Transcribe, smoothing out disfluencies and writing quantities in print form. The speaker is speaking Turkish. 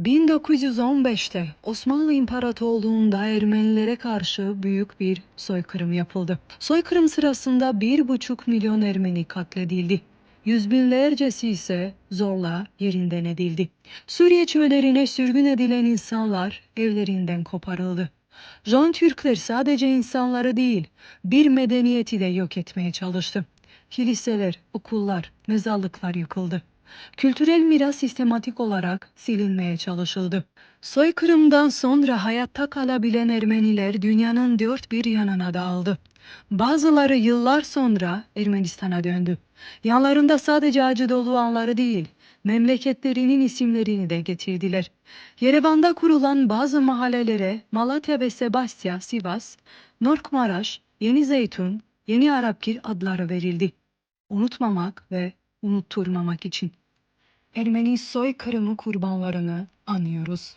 1915'te Osmanlı İmparatorluğu'nda Ermenilere karşı büyük bir soykırım yapıldı. Soykırım sırasında 1,5 milyon Ermeni katledildi. Yüz binlercesi ise zorla yerinden edildi. Suriye çöllerine sürgün edilen insanlar evlerinden koparıldı. Jön Türkler sadece insanları değil, bir medeniyeti de yok etmeye çalıştı. Kiliseler, okullar, mezarlıklar yıkıldı. Kültürel miras sistematik olarak silinmeye çalışıldı. Soykırımdan sonra hayatta kalabilen Ermeniler dünyanın dört bir yanına dağıldı. Bazıları yıllar sonra Ermenistan'a döndü. Yanlarında sadece acı dolu anları değil, memleketlerinin isimlerini de getirdiler. Yerevan'da kurulan bazı mahallelere Malatya ve Sebastia, Sivas, Norkmaraş, Yeni Zeytun, Yeni Arapgir adları verildi. Unutmamak ve unutturmamak için. Ermeni soykırımı kurbanlarını anıyoruz.